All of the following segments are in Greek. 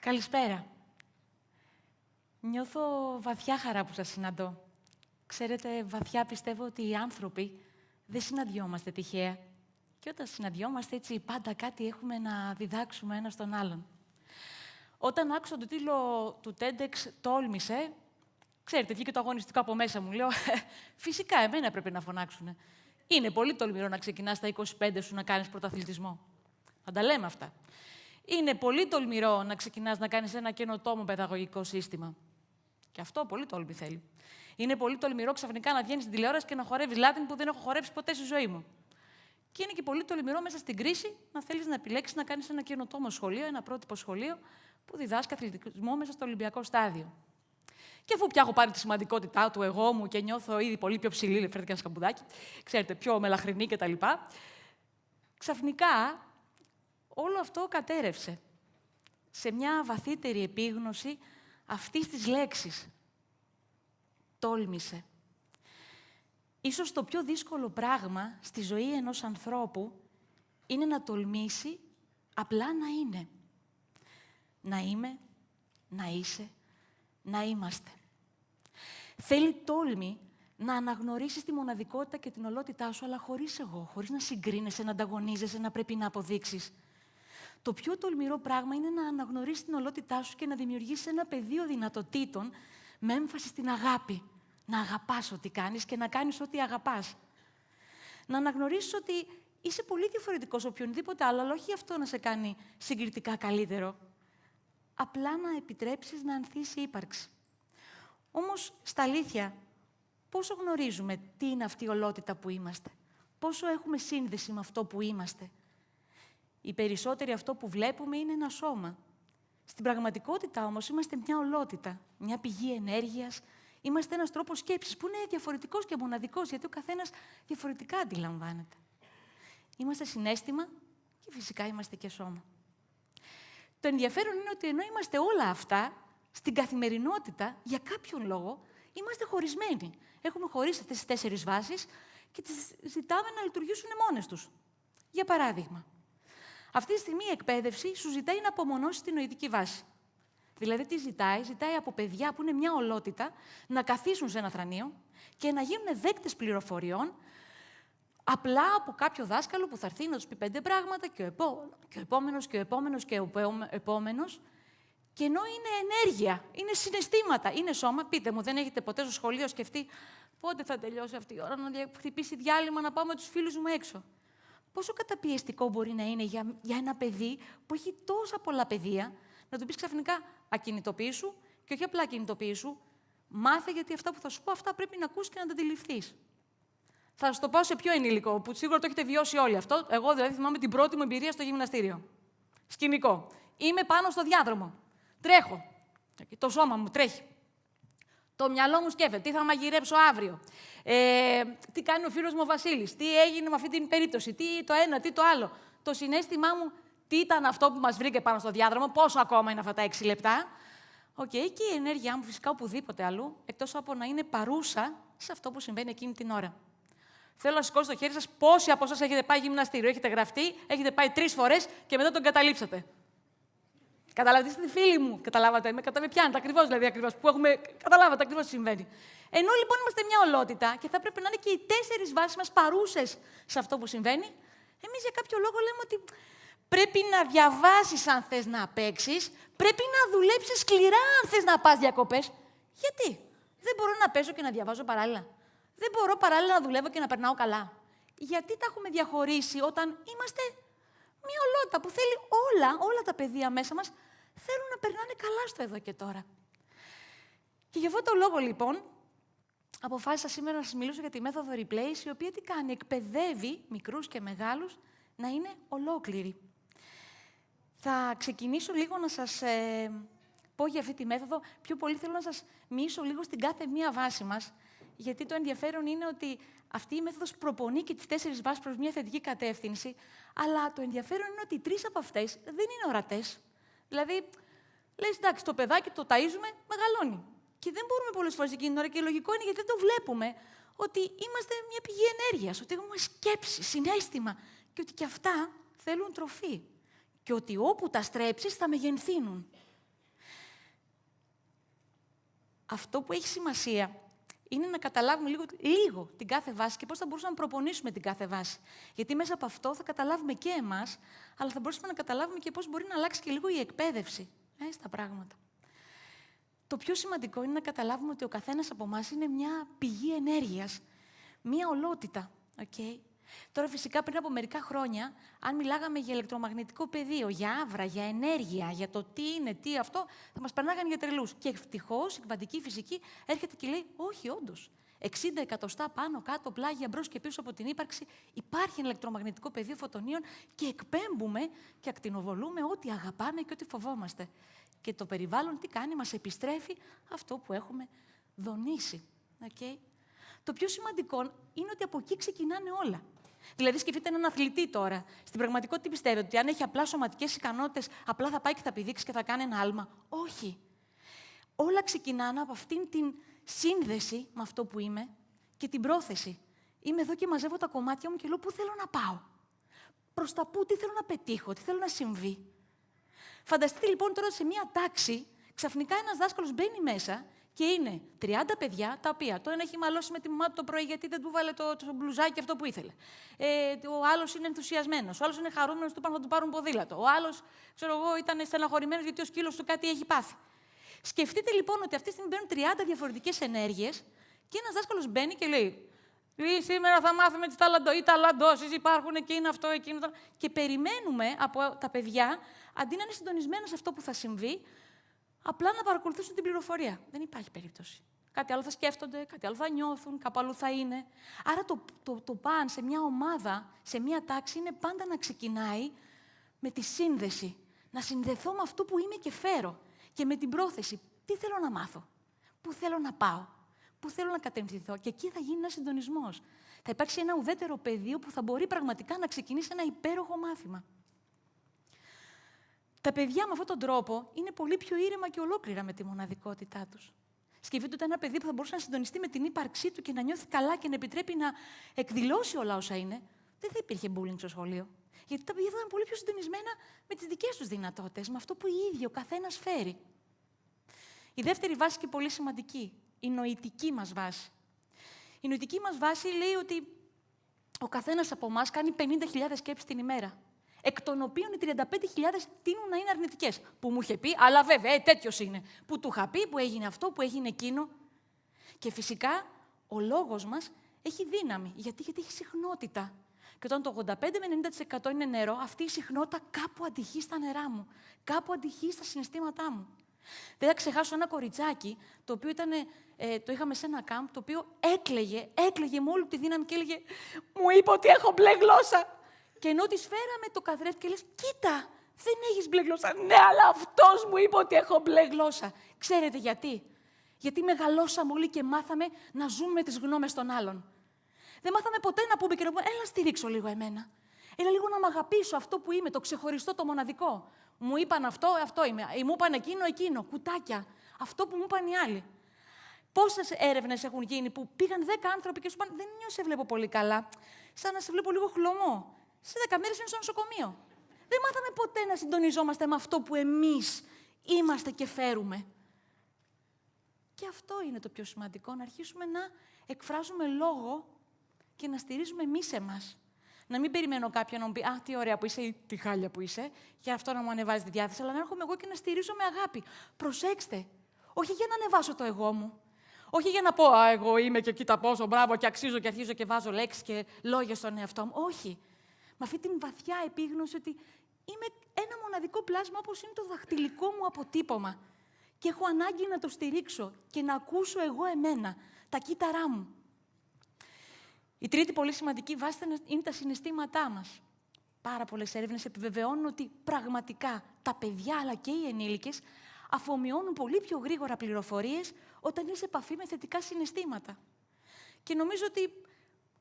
Καλησπέρα. Νιώθω βαθιά χαρά που σας συναντώ. Ξέρετε, βαθιά πιστεύω ότι οι άνθρωποι δεν συναντιόμαστε τυχαία. Και όταν συναντιόμαστε έτσι, πάντα κάτι έχουμε να διδάξουμε ένας τον άλλον. Όταν άκουσα τον τίτλο του TEDx «Τόλμησε», ξέρετε, βγήκε το αγωνιστικό από μέσα μου. Λέω, φυσικά, εμένα πρέπει να φωνάξουνε. Είναι πολύ τολμηρό να ξεκινάς στα 25 σου να κάνεις πρωταθλητισμό. Θα τα λέμε αυτά. Είναι πολύ τολμηρό να ξεκινάς να κάνεις ένα καινοτόμο παιδαγωγικό σύστημα. Και αυτό πολύ τόλμη θέλει. Είναι πολύ τολμηρό ξαφνικά να βγαίνεις στην τηλεόραση και να χορεύεις Λάτιν που δεν έχω χορέψει ποτέ στη ζωή μου. Και είναι και πολύ τολμηρό μέσα στην κρίση να θέλεις να επιλέξεις να κάνεις ένα καινοτόμο σχολείο, ένα πρότυπο σχολείο που διδάσκει αθλητισμό μέσα στο Ολυμπιακό στάδιο. Και αφού πια έχω πάρει τη σημαντικότητά του εγώ μου και νιώθω ήδη πολύ πιο ψηλή, φέρετε και ένα σκαμπουδάκι, ξέρετε, πιο μελαχρινή κτλ. Ξαφνικά όλο αυτό κατέρευσε σε μια βαθύτερη επίγνωση αυτής της λέξης. Τόλμησε. Ίσως το πιο δύσκολο πράγμα στη ζωή ενός ανθρώπου είναι να τολμήσει απλά να είναι. Να είμαι, να είσαι, να είμαστε. Θέλει τόλμη να αναγνωρίσεις τη μοναδικότητα και την ολότητά σου, αλλά χωρίς εγώ, χωρίς να συγκρίνεσαι, να ανταγωνίζεσαι, να πρέπει να αποδείξεις. Το πιο τολμηρό πράγμα είναι να αναγνωρίσεις την ολότητά σου και να δημιουργήσεις ένα πεδίο δυνατοτήτων με έμφαση στην αγάπη. Να αγαπάς ό,τι κάνεις και να κάνεις ό,τι αγαπάς. Να αναγνωρίσεις ότι είσαι πολύ διαφορετικός από οποιονδήποτε άλλο, αλλά όχι αυτό να σε κάνει συγκριτικά καλύτερο. Απλά να επιτρέψεις να ανθίσει η ύπαρξη. Όμως, στα αλήθεια, πόσο γνωρίζουμε τι είναι αυτή η ολότητα που είμαστε. Πόσο έχουμε σύνδεση με αυτό που είμαστε. Οι περισσότεροι αυτό που βλέπουμε είναι ένα σώμα. Στην πραγματικότητα όμως είμαστε μια ολότητα, μια πηγή ενέργειας. Είμαστε ένας τρόπος σκέψης που είναι διαφορετικός και μοναδικός, γιατί ο καθένας διαφορετικά αντιλαμβάνεται. Είμαστε συναίσθημα και φυσικά είμαστε και σώμα. Το ενδιαφέρον είναι ότι ενώ είμαστε όλα αυτά, στην καθημερινότητα, για κάποιον λόγο, είμαστε χωρισμένοι. Έχουμε χωρίσει αυτές τις 4 βάσεις και τις ζητάμε να λειτουργήσουν μόνες τους. Για παράδειγμα, αυτή τη στιγμή η εκπαίδευση σου ζητάει να απομονώσεις την νοητική βάση. Δηλαδή, τι ζητάει? Ζητάει από παιδιά που είναι μια ολότητα να καθίσουν σε ένα θρανείο και να γίνουν δέκτες πληροφοριών απλά από κάποιο δάσκαλο που θα έρθει να τους πει 5 πράγματα και ο επόμενος και ο επόμενος και ο επόμενος. Και ενώ είναι ενέργεια, είναι συναισθήματα, είναι σώμα, πείτε μου, δεν έχετε ποτέ στο σχολείο σκεφτεί πότε θα τελειώσει αυτή η ώρα, να χτυπήσει διάλειμμα, να πάω με τους φίλους μου έξω. Πόσο καταπιεστικό μπορεί να είναι για ένα παιδί που έχει τόσα πολλά παιδεία, να του πεις ξαφνικά ακινητοποιήσου και όχι απλά ακινητοποιήσου, μάθε γιατί αυτά που θα σου πω, αυτά πρέπει να ακούσεις και να τα αντιληφθείς. Θα σας το πάω σε πιο ενήλικο, που σίγουρα το έχετε βιώσει όλοι αυτό. Εγώ δηλαδή θυμάμαι την πρώτη μου εμπειρία στο γυμναστήριο. Σκηνικό. Είμαι πάνω στο διάδρομο. Τρέχω. Το σώμα μου τρέχει. Το μυαλό μου σκέφτεται. Τι θα μαγειρέψω αύριο. Τι κάνει ο φίλος μου ο Βασίλης. Τι έγινε με αυτή την περίπτωση. Τι το ένα, τι το άλλο. Το συναίσθημά μου, τι ήταν αυτό που μας βρήκε πάνω στο διάδρομο. Πόσο ακόμα είναι αυτά τα 6 λεπτά. Και η ενέργειά μου φυσικά οπουδήποτε αλλού, εκτός από να είναι παρούσα σε αυτό που συμβαίνει εκείνη την ώρα. Θέλω να σηκώσω το χέρι σας πόσοι από εσάς έχετε πάει γυμναστήριο. Έχετε γραφτεί, έχετε πάει 3 φορές και μετά τον καταλήψατε. Καταλάβατε, είστε φίλοι μου. Καταλάβατε, με πιάνετε ακριβώς, δηλαδή που έχουμε. Καταλάβατε ακριβώς τι συμβαίνει. Ενώ λοιπόν είμαστε μια ολότητα και θα πρέπει να είναι και οι 4 βάσεις μας παρούσες σε αυτό που συμβαίνει, εμείς για κάποιο λόγο λέμε ότι πρέπει να διαβάσεις αν θες να παίξεις, πρέπει να δουλέψεις σκληρά αν θες να πας διακοπές. Γιατί? Δεν μπορώ να παίζω και να διαβάζω παράλληλα. Δεν μπορώ παράλληλα να δουλεύω και να περνάω καλά. Γιατί τα έχουμε διαχωρίσει όταν είμαστε μια ολότητα που θέλει όλα τα παιδεία μέσα μας θέλουν να περνάνε καλά στο εδώ και τώρα. Και γι' αυτό το λόγο, λοιπόν, αποφάσισα σήμερα να σας μιλήσω για τη μέθοδο Replace, η οποία τι κάνει? Εκπαιδεύει μικρούς και μεγάλους να είναι ολόκληροι. Θα ξεκινήσω λίγο να σας πω για αυτή τη μέθοδο. Πιο πολύ θέλω να σας μοιήσω λίγο στην κάθε μία βάση μας, γιατί το ενδιαφέρον είναι ότι αυτή η μέθοδος προπονεί και τις 4 βάσεις προς μια θετική κατεύθυνση, αλλά το ενδιαφέρον είναι ότι οι 3 από αυτές δεν είναι ορατές. Δηλαδή, λες, εντάξει, το παιδάκι το ταΐζουμε, μεγαλώνει. Και δεν μπορούμε πολλές φορές εκείνη την ώρα, και λογικό είναι γιατί δεν το βλέπουμε, ότι είμαστε μια πηγή ενέργειας, ότι έχουμε σκέψη, συναίσθημα και ότι και αυτά θέλουν τροφή. Και ότι όπου τα στρέψεις θα μεγενθύνουν. Αυτό που έχει σημασία είναι να καταλάβουμε λίγο την κάθε βάση και πώς θα μπορούσαμε να προπονήσουμε την κάθε βάση. Γιατί μέσα από αυτό θα καταλάβουμε και εμάς, αλλά θα μπορούσαμε να καταλάβουμε και πώς μπορεί να αλλάξει και λίγο η εκπαίδευση στα πράγματα. Το πιο σημαντικό είναι να καταλάβουμε ότι ο καθένας από εμάς είναι μια πηγή ενέργειας, μια ολότητα. Okay? Τώρα, φυσικά, πριν από μερικά χρόνια, αν μιλάγαμε για ηλεκτρομαγνητικό πεδίο, για άβρα, για ενέργεια, για το τι είναι, τι αυτό, θα μας περνάγανε για τρελούς. Και ευτυχώς η κβαντική φυσική έρχεται και λέει: όχι, όντως. 60 εκατοστά πάνω, κάτω, πλάγια, μπρος και πίσω από την ύπαρξη, υπάρχει ένα ηλεκτρομαγνητικό πεδίο φωτονίων και εκπέμπουμε και ακτινοβολούμε ό,τι αγαπάμε και ό,τι φοβόμαστε. Και το περιβάλλον τι κάνει, μας επιστρέφει αυτό που έχουμε δονήσει. Okay? Το πιο σημαντικό είναι ότι από εκεί ξεκινάνε όλα. Δηλαδή, σκεφτείτε έναν αθλητή τώρα. Στην πραγματικότητα, τι πιστεύετε, ότι αν έχει απλά σωματικές ικανότητες, απλά θα πάει και θα πηδήξει και θα κάνει ένα άλμα? Όχι. Όλα ξεκινάνε από αυτήν την σύνδεση με αυτό που είμαι και την πρόθεση. Είμαι εδώ και μαζεύω τα κομμάτια μου και λέω: πού θέλω να πάω? Προς τα πού, τι θέλω να πετύχω, τι θέλω να συμβεί. Φανταστείτε λοιπόν τώρα σε μία τάξη, ξαφνικά ένας δάσκαλος μπαίνει μέσα και είναι 30 παιδιά, τα οποία το ένα έχει μαλώσει με τη μαμά του το πρωί γιατί δεν του βάλε το μπλουζάκι αυτό που ήθελε. Ο άλλος είναι ενθουσιασμένος, ο άλλος είναι χαρούμενος, του πάνε να του πάρουν ποδήλατο. Ο άλλος, ξέρω εγώ, ήταν στεναχωρημένος γιατί ο σκύλος του κάτι έχει πάθει. Σκεφτείτε λοιπόν ότι αυτή τη στιγμή μπαίνουν 30 διαφορετικές ενέργειες και ένας δάσκαλος μπαίνει και λέει: σήμερα θα μάθουμε τις ταλαντώσεις, υπάρχουν και είναι αυτό, εκείνο. Και περιμένουμε από τα παιδιά, αντί να είναι συντονισμένα σε αυτό που θα συμβεί, απλά να παρακολουθήσουν την πληροφορία. Δεν υπάρχει περίπτωση. Κάτι άλλο θα σκέφτονται, κάτι άλλο θα νιώθουν, κάπου αλλού θα είναι. Άρα το παν σε μια ομάδα, σε μια τάξη, είναι πάντα να ξεκινάει με τη σύνδεση. Να συνδεθώ με αυτό που είμαι και φέρω. Και με την πρόθεση. Τι θέλω να μάθω, πού θέλω να πάω, πού θέλω να κατευθυνθώ. Και εκεί θα γίνει ένας συντονισμός. Θα υπάρξει ένα ουδέτερο πεδίο που θα μπορεί πραγματικά να ξεκινήσει ένα υπέροχο μάθημα. Τα παιδιά με αυτόν τον τρόπο είναι πολύ πιο ήρεμα και ολόκληρα με τη μοναδικότητά τους. Σκεφτείτε ότι ένα παιδί που θα μπορούσε να συντονιστεί με την ύπαρξή του και να νιώθει καλά και να επιτρέπει να εκδηλώσει όλα όσα είναι, δεν θα υπήρχε bullying στο σχολείο. Γιατί τα παιδιά θα ήταν πολύ πιο συντονισμένα με τις δικές τους δυνατότητες, με αυτό που ίδιο ο καθένας φέρει. Η δεύτερη βάση και πολύ σημαντική, η νοητική μας βάση. Η νοητική μας βάση λέει ότι ο καθένας από εμάς κάνει 50.000 σκέψεις την ημέρα, εκ των οποίων οι 35.000 τείνουν να είναι αρνητικές. Που μου είχε πει, αλλά βέβαια, τέτοιος είναι. Που του είχα πει, που έγινε αυτό, που έγινε εκείνο. Και φυσικά ο λόγος μας έχει δύναμη. Γιατί έχει συχνότητα. Και όταν το 85 με 90% είναι νερό, αυτή η συχνότητα κάπου αντυχεί στα νερά μου. Κάπου αντυχεί στα συναισθήματά μου. Δεν θα ξεχάσω ένα κοριτσάκι, το οποίο το είχαμε σε ένα κάμπ, το οποίο έκλαιγε με όλη τη δύναμη και έλεγε: μου είπε ότι έχω μπλε γλώσσα. Και ενώ της φέραμε το καθρέφτη και λες: κοίτα, δεν έχεις μπλε γλώσσα. Ναι, αλλά αυτός μου είπε ότι έχω μπλε γλώσσα. Ξέρετε γιατί? Γιατί μεγαλώσαμε όλοι και μάθαμε να ζούμε με τις γνώμες των άλλων. Δεν μάθαμε ποτέ να πούμε και να πούμε: έλα, στηρίξω λίγο εμένα. Έλα λίγο να μ' αγαπήσω αυτό που είμαι, το ξεχωριστό, το μοναδικό. Μου είπαν αυτό είμαι. Μου είπαν εκείνο, κουτάκια. Αυτό που μου είπαν οι άλλοι. Πόσες έρευνες έχουν γίνει που πήγαν 10 άνθρωποι και σου είπαν: δεν σε βλέπω πολύ καλά. Σαν να σε βλέπω λίγο χλωμό. Σε 10 μέρες είναι στο νοσοκομείο. Δεν μάθαμε ποτέ να συντονιζόμαστε με αυτό που εμείς είμαστε και φέρουμε. Και αυτό είναι το πιο σημαντικό, να αρχίσουμε να εκφράζουμε λόγο και να στηρίζουμε εμείς εμάς. Να μην περιμένω κάποιον να μου πει: α, τι ωραία που είσαι ή τι χάλια που είσαι, και αυτό να μου ανεβάζει τη διάθεση, αλλά να έρχομαι εγώ και να στηρίζω με αγάπη. Προσέξτε, όχι για να ανεβάσω το εγώ μου. Όχι για να πω: α, εγώ είμαι και κοίτα πόσο μπράβο και αξίζω και αρχίζω και βάζω λέξεις και λόγια στον εαυτό μου. Όχι. Με αυτή την βαθιά επίγνωση ότι είμαι ένα μοναδικό πλάσμα όπως είναι το δαχτυλικό μου αποτύπωμα. Και έχω ανάγκη να το στηρίξω και να ακούσω εγώ εμένα, τα κύτταρά μου. Η τρίτη πολύ σημαντική βάση είναι τα συναισθήματά μας. Πάρα πολλές έρευνες επιβεβαιώνουν ότι πραγματικά τα παιδιά αλλά και οι ενήλικες αφομοιώνουν πολύ πιο γρήγορα πληροφορίες όταν είναι σε επαφή με θετικά συναισθήματα. Και νομίζω ότι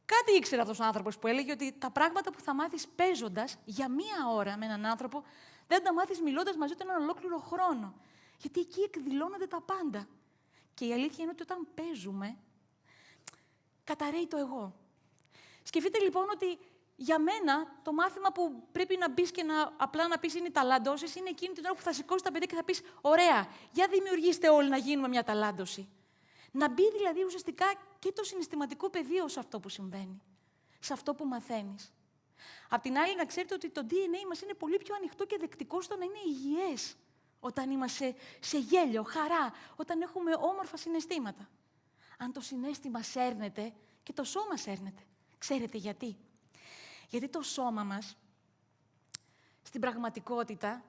κάτι ήξερε αυτός ο άνθρωπος που έλεγε ότι τα πράγματα που θα μάθεις παίζοντας για μία ώρα με έναν άνθρωπο, δεν τα μάθεις μιλώντας μαζί του έναν ολόκληρο χρόνο. Γιατί εκεί εκδηλώνονται τα πάντα. Και η αλήθεια είναι ότι όταν παίζουμε, καταρρέει το εγώ. Σκεφτείτε λοιπόν ότι Για μένα, το μάθημα που πρέπει να μπεις και απλά να πεις είναι ταλαντώσεις, είναι εκείνη την ώρα που θα σηκώσεις τα παιδιά και θα πεις «Ωραία, για δημιουργήστε όλοι να γίνουμε μια ταλάντωση». Να μπει δηλαδή ουσιαστικά και το συναισθηματικό πεδίο σε αυτό που συμβαίνει, σε αυτό που μαθαίνεις. Απ' την άλλη, να ξέρετε ότι το DNA μας είναι πολύ πιο ανοιχτό και δεκτικό στο να είναι υγιές όταν είμαστε σε γέλιο, χαρά, όταν έχουμε όμορφα συναισθήματα. Αν το συναίσθημα σέρνεται και το σώμα σέρνεται. Ξέρετε γιατί? Γιατί το σώμα μας, στην πραγματικότητα,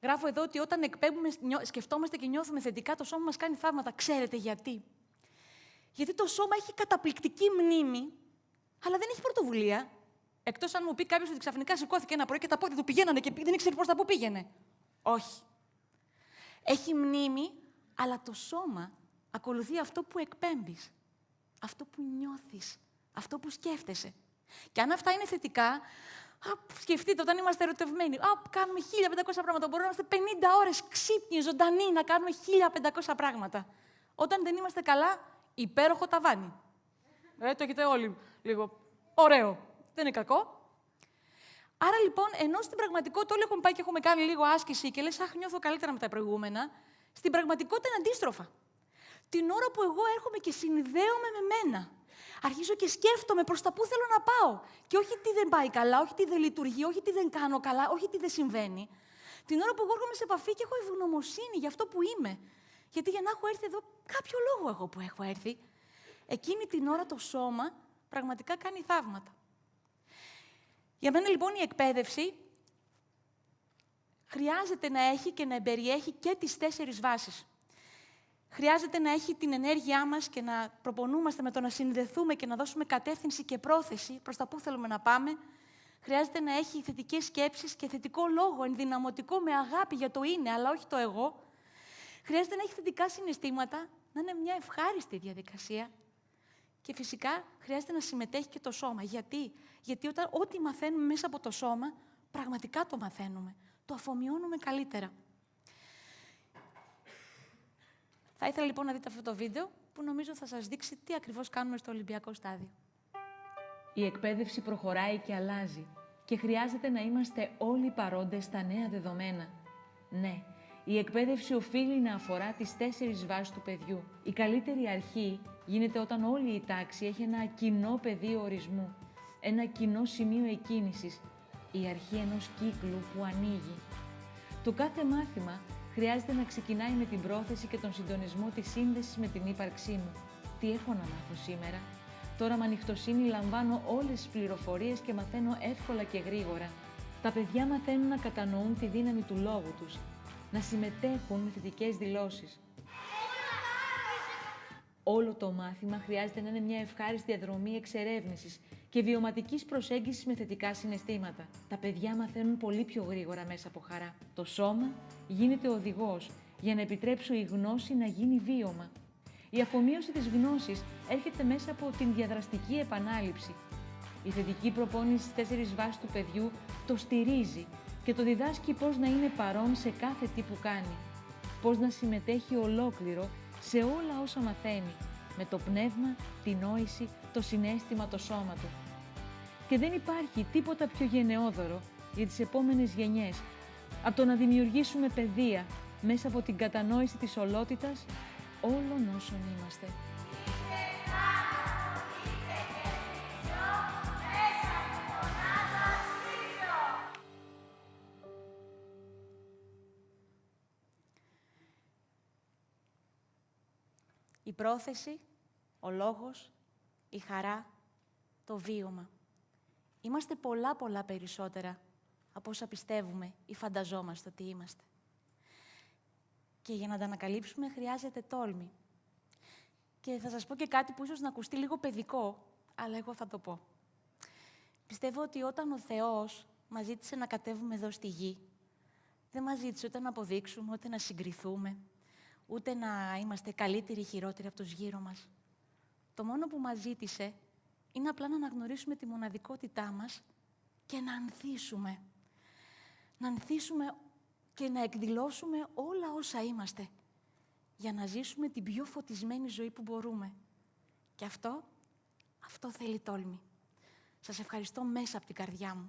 γράφω εδώ ότι όταν εκπέμπουμε, σκεφτόμαστε και νιώθουμε θετικά, το σώμα μας κάνει θαύματα. Ξέρετε γιατί? Γιατί το σώμα έχει καταπληκτική μνήμη, αλλά δεν έχει πρωτοβουλία. Εκτός αν μου πει κάποιος ότι ξαφνικά σηκώθηκε ένα πρωί και τα πόδια του πηγαίνανε και δεν ήξερε πώς τα πού πήγαινε. Όχι. Έχει μνήμη, αλλά το σώμα ακολουθεί αυτό που εκπέμπεις, αυτό που νιώθεις, αυτό που σκέφτεσαι. Και αν αυτά είναι θετικά, σκεφτείτε όταν είμαστε ερωτευμένοι. Κάνουμε 1500 πράγματα. Μπορούμε να είμαστε 50 ώρες ξύπνοι, ζωντανοί, να κάνουμε 1500 πράγματα. Όταν δεν είμαστε καλά, υπέροχο ταβάνι. Το έχετε όλοι λίγο. Ωραίο. Δεν είναι κακό. Άρα λοιπόν, ενώ στην πραγματικότητα όλοι έχουμε πάει και έχουμε κάνει λίγο άσκηση και λες, αχ, νιώθω καλύτερα με τα προηγούμενα, στην πραγματικότητα είναι αντίστροφα. Την ώρα που εγώ έρχομαι και συνδέομαι με μένα, αρχίζω και σκέφτομαι προς τα πού θέλω να πάω. Και όχι τι δεν πάει καλά, όχι τι δεν λειτουργεί, όχι τι δεν κάνω καλά, όχι τι δεν συμβαίνει. Την ώρα που εγώ έρχομαι σε επαφή και έχω ευγνωμοσύνη για αυτό που είμαι. Γιατί για να έχω έρθει εδώ, κάποιο λόγο εγώ που έχω έρθει, εκείνη την ώρα το σώμα πραγματικά κάνει θαύματα. Για μένα λοιπόν η εκπαίδευση χρειάζεται να έχει και να εμπεριέχει και τις 4 βάσεις. Χρειάζεται να έχει την ενέργειά μας και να προπονούμαστε με το να συνδεθούμε και να δώσουμε κατεύθυνση και πρόθεση προς τα πού θέλουμε να πάμε. Χρειάζεται να έχει θετικές σκέψεις και θετικό λόγο, ενδυναμωτικό με αγάπη για το είναι, αλλά όχι το εγώ. Χρειάζεται να έχει θετικά συναισθήματα, να είναι μια ευχάριστη διαδικασία. Και φυσικά χρειάζεται να συμμετέχει και το σώμα. Γιατί? Γιατί ό,τι μαθαίνουμε μέσα από το σώμα, πραγματικά το μαθαίνουμε. Το αφομοιώνουμε καλύτερα. Θα ήθελα λοιπόν να δείτε αυτό το βίντεο, που νομίζω θα σας δείξει τι ακριβώς κάνουμε στο Ολυμπιακό στάδιο. Η εκπαίδευση προχωράει και αλλάζει και χρειάζεται να είμαστε όλοι παρόντες στα νέα δεδομένα. Ναι, η εκπαίδευση οφείλει να αφορά τις 4 βάσεις του παιδιού. Η καλύτερη αρχή γίνεται όταν όλη η τάξη έχει ένα κοινό πεδίο ορισμού, ένα κοινό σημείο εκκίνησης, η αρχή ενός κύκλου που ανοίγει. Το κάθε μάθημα χρειάζεται να ξεκινάει με την πρόθεση και τον συντονισμό της σύνδεσης με την ύπαρξή μου. Τι έχω να μάθω σήμερα? Τώρα με ανοιχτοσύνη λαμβάνω όλες τις πληροφορίες και μαθαίνω εύκολα και γρήγορα. Τα παιδιά μαθαίνουν να κατανοούν τη δύναμη του λόγου τους, να συμμετέχουν με θετικές δηλώσεις. Όλο το μάθημα χρειάζεται να είναι μια ευχάριστη διαδρομή εξερεύνησης και βιωματικής προσέγγισης με θετικά συναισθήματα. Τα παιδιά μαθαίνουν πολύ πιο γρήγορα μέσα από χαρά. Το σώμα γίνεται οδηγός για να επιτρέψω η γνώση να γίνει βίωμα. Η αφομοίωση της γνώσης έρχεται μέσα από την διαδραστική επανάληψη. Η θετική προπόνηση στις 4 βάσεις του παιδιού το στηρίζει και το διδάσκει πώς να είναι παρόν σε κάθε τι που κάνει. Πώς να συμμετέχει ολόκληρο σε όλα όσα μαθαίνει, με το πνεύμα, τη νόηση, το συναίσθημα, το σώμα του. Και δεν υπάρχει τίποτα πιο γενναιόδωρο για τις επόμενες γενιές από το να δημιουργήσουμε παιδεία μέσα από την κατανόηση της ολότητας όλων όσων είμαστε. Η πρόθεση, ο λόγος, η χαρά, το βίωμα. Είμαστε πολλά περισσότερα από όσα πιστεύουμε ή φανταζόμαστε ότι είμαστε. Και για να τα ανακαλύψουμε χρειάζεται τόλμη. Και θα σας πω και κάτι που ίσως να ακουστεί λίγο παιδικό, αλλά εγώ θα το πω. Πιστεύω ότι όταν ο Θεός μας ζήτησε να κατέβουμε εδώ στη γη, δεν μας ζήτησε ούτε να αποδείξουμε, ούτε να συγκριθούμε, ούτε να είμαστε καλύτεροι ή χειρότεροι από τους γύρω μας. Το μόνο που μας ζήτησε είναι απλά να αναγνωρίσουμε τη μοναδικότητά μας και να ανθίσουμε. Να ανθίσουμε και να εκδηλώσουμε όλα όσα είμαστε, για να ζήσουμε την πιο φωτισμένη ζωή που μπορούμε. Και αυτό θέλει τόλμη. Σας ευχαριστώ μέσα από την καρδιά μου.